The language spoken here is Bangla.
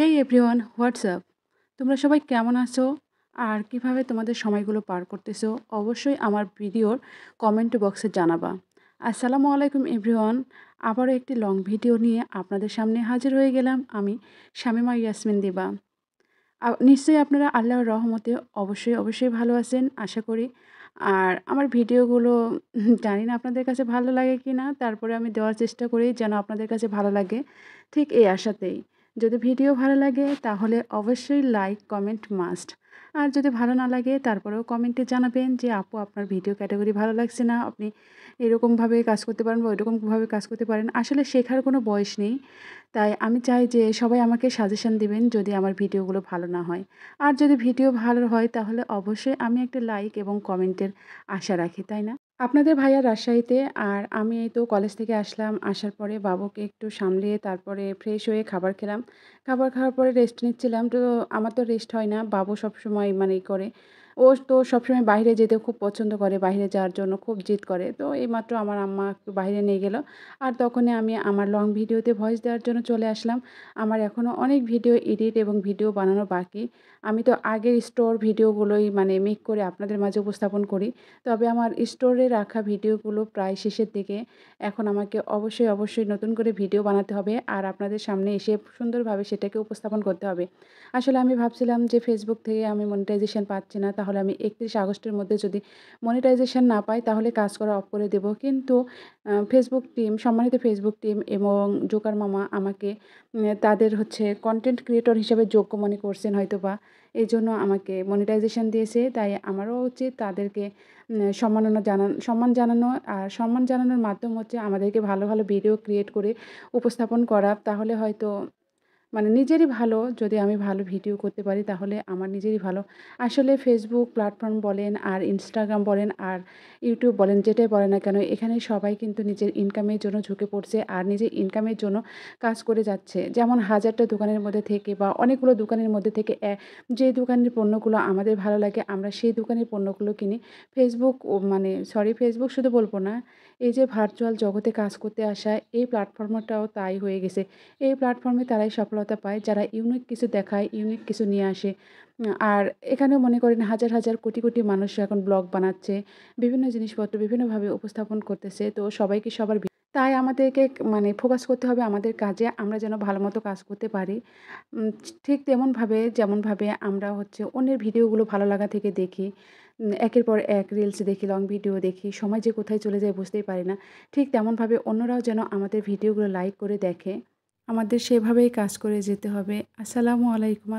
হেই এভরিওয়ান, হোয়াটসঅ্যাপ। তোমরা সবাই কেমন আছো আর কিভাবে তোমাদের সময়গুলো পার করতেছো? অবশ্যই আমার ভিডিওর কমেন্ট বক্সে জানাবা। আসসালামু আলাইকুম এভরিওয়ান। আবারও একটি লং ভিডিও নিয়ে আপনাদের সামনে হাজির হয়ে গেলাম আমি, শামিমা ইয়াসমিন দিবা। নিশ্চয়ই আপনারা আল্লাহর রহমতে অবশ্যই ভালো আছেন আশা করি। আর আমার ভিডিওগুলো জানি না আপনাদের কাছে ভালো লাগে কি না, তারপরে আমি দেওয়ার চেষ্টা করি যেন আপনাদের কাছে ভালো লাগে, ঠিক এই আশাতেই। যদি ভিডিও ভালো লাগে তাহলে অবশ্যই লাইক কমেন্ট মাস্ট। আর যদি ভালো না লাগে তারপরেও কমেন্টে জানাবেন যে আপু আপনার ভিডিও ক্যাটাগরি ভালো লাগছে না, আপনি এরকমভাবে কাজ করতে পারেন বা ওইরকমভাবে কাজ করতে পারেন। আসলে শেখার কোনো বয়স নেই, তাই আমি চাই যে সবাই আমাকে সাজেশন দিবেন যদি আমার ভিডিওগুলো ভালো না হয়। আর যদি ভিডিও ভালো হয় তাহলে অবশ্যই আমি একটা লাইক এবং কমেন্টের আশা রাখি, তাই না? আপনাদের ভাইয়া রাজশাহীতে, আর আমি এই তো কলেজ থেকে আসলাম। আসার পরে বাবুকে একটু সামলিয়ে তারপরে ফ্রেশ হয়ে খাবার খেলাম। খাবার খাওয়ার পরে রেস্ট নিচ্ছিলাম। তো আমার তো রেস্ট হয় না। বাবু সবসময় মানে করে। ও তো সবসময় বাইরে যেতে খুব পছন্দ করে। বাইরে যাওয়ার জন্য খুব জিদ করে। তো এইমাত্র আমার আম্মা একটু বাইরে নিয়ে গেল। আর তখনই আমি আমার লং ভিডিওতে ভয়েস দেওয়ার জন্য চলে আসলাম। আমার এখনও অনেক ভিডিও এডিট এবং ভিডিও বানানো বাকি। আমি তো আগের স্টোর ভিডিওগুলোই মানে মেক করে আপনাদের মাঝে উপস্থাপন করি। তবে আমার স্টোরে রাখা ভিডিওগুলো প্রায় শেষের দিকে। এখন আমাকে অবশ্যই নতুন করে ভিডিও বানাতে হবে আর আপনাদের সামনে এসে সুন্দরভাবে সেটাকে উপস্থাপন করতে হবে। আসলে আমি ভাবছিলাম যে ফেসবুক থেকে আমি মনিটাইজেশন পাচ্ছি না, তাহলে আমি 31 আগস্টের মধ্যে যদি মনিটাইজেশন না পাই তাহলে কাজ করা অফ করে দেব। কিন্তু ফেসবুক টিম, সম্মানিত ফেসবুক টিম এবং জোকার মামা আমাকে তাদের হচ্ছে কনটেন্ট ক্রিয়েটর হিসেবে যোগ্য মনে করছেন হয়তোবা। এজন্য আমাকে মনিটাইজেশন দিয়েছে। তাই আমারও উচিত তাদেরকে সম্মান জানানো। আর সম্মান জানানোর মাধ্যম হচ্ছে আমাদেরকে ভালো ভিডিও ক্রিয়েট করে উপস্থাপন করা। তাহলে হয়তো মানে নিজেরই ভালো, যদি আমি ভালো ভিডিও করতে পারি তাহলে আমার নিজেরই ভালো। আসলে ফেসবুক প্ল্যাটফর্ম বলেন আর ইনস্টাগ্রাম বলেন আর ইউটিউব বলেন, যেটাই বলেন না কেন, এখানে সবাই কিন্তু নিজের ইনকামের জন্য ঝুঁকে পড়ছে আর নিজের ইনকামের জন্য কাজ করে যাচ্ছে। যেমন হাজারটা দোকানের মধ্যে থেকে বা অনেকগুলো দোকানের মধ্যে থেকে যে দোকানের পণ্যগুলো আমাদের ভালো লাগে আমরা সেই দোকানের পণ্যগুলো কিনি। ফেসবুক ফেসবুক শুধু বলবো না, এই যে ভার্চুয়াল জগতে কাজ করতে আসা এই প্ল্যাটফর্মটাও তাই হয়ে গেছে। এই প্ল্যাটফর্মে তারাই সফলতা পায় যারা ইউনিক কিছু দেখায়, ইউনিক কিছু নিয়ে আসে। আর এখানেও মনে করেন হাজার কোটি মানুষ এখন ব্লগ বানাচ্ছে। বিভিন্ন জিনিসপত্র বিভিন্নভাবে উপস্থাপন করতেছে। তো সবাইকে সবার তাই আমাদেরকে মানে ফোকাস করতে হবে আমাদের কাজে, আমরা যেন ভালোমতো কাজ করতে পারি। ঠিক যেমনভাবে আমরা হচ্ছে অন্যের ভিডিওগুলো ভালো লাগা থেকে দেখি। একের পর এক রিলস দেখি, লং ভিডিও দেখি। সময় যে কোথায় চলে যায় বুঝতেই পারি না। ঠিক তেমনভাবে অন্যরাও যেন আমাদের ভিডিওগুলো লাইক করে দেখে। আমাদের সেভাবেই কাজ করে যেতে হবে। আসসালামু আলাইকুম।